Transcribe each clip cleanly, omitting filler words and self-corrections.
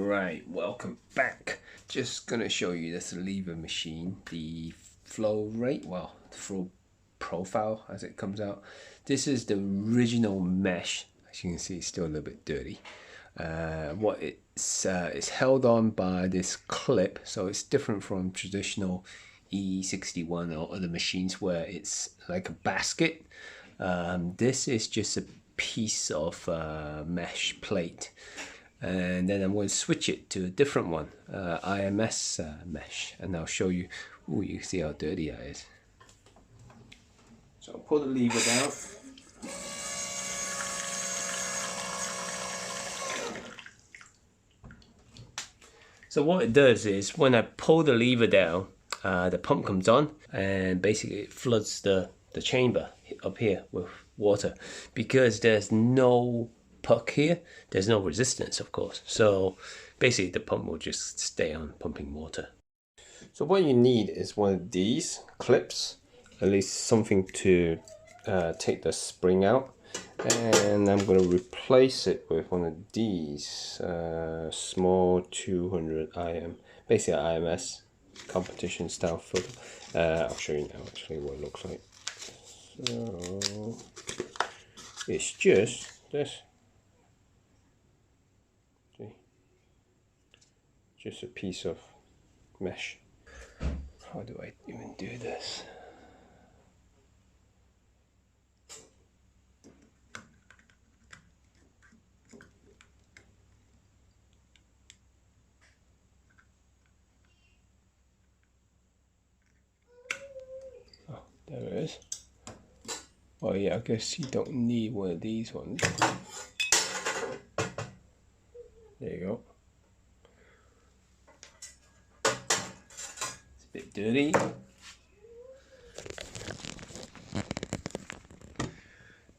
Right, welcome back. Just gonna show you this lever machine, the flow rate, well, the flow profile as it comes out. This is the original mesh. As you can see, it's still a little bit dirty. What it's held on by this clip, so it's different from traditional E61 or other machines where it's like a basket. This is just a piece of mesh plate, and then I'm going to switch it to a different one, IMS mesh, and I'll show you. Ooh, you can see how dirty that is. So I'll pull the lever down. So what it does is when I pull the lever down, the pump comes on and basically it floods the chamber up here with water. Because there's no puck here, there's no resistance, of course. So basically the pump will just stay on pumping water. So what you need is one of these clips, at least something to take the spring out. And I'm going to replace it with one of these small 200 IM, basically IMS competition style foot. I'll show you now actually what it looks like. So it's just this. See? Just a piece of mesh. How do I even do this? Oh, there it is. Oh yeah, I guess you don't need one of these ones. There you go. It's a bit dirty.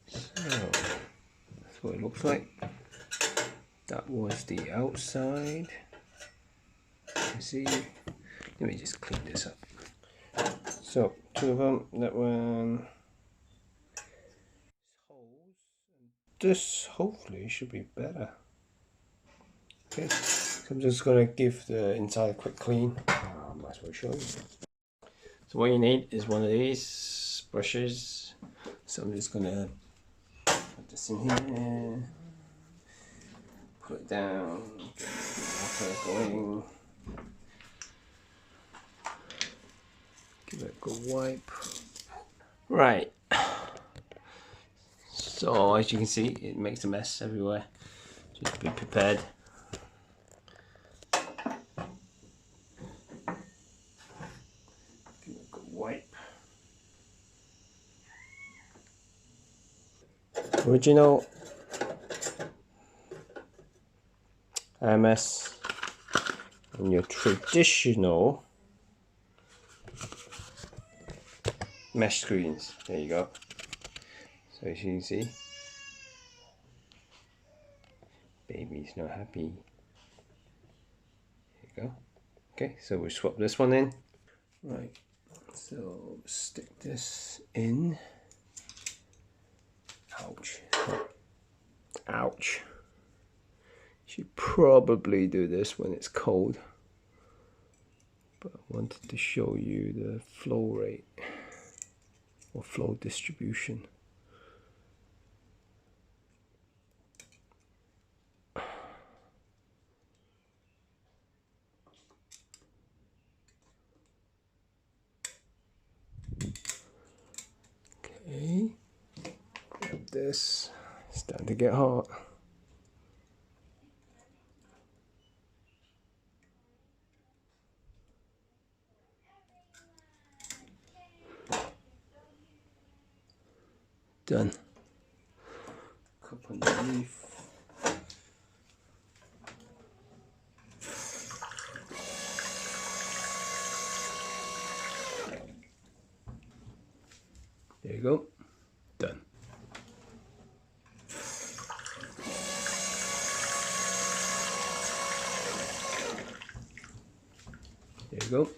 So that's what it looks like. That was the outside. You see, let me just clean this up. So two of them, that one. This hopefully should be better. Okay, so I'm just gonna give the inside a quick clean. Might as well show you. So what you need is one of these brushes. So I'm just gonna put this in here, put it down, get the water going, give it a good wipe. Right. So as you can see, it makes a mess everywhere. Just be prepared. Give it a good wipe. Original IMS and your traditional mesh screens. There you go. So as you can see, baby's not happy. There you go. Okay, so we'll swap this one in. Right, so stick this in. Ouch. Ouch. Should probably do this when it's cold. But I wanted to show you the flow rate or flow distribution. Okay, grab this, it's starting to get hot. Done. Cup underneath. There you go. Done. There you go.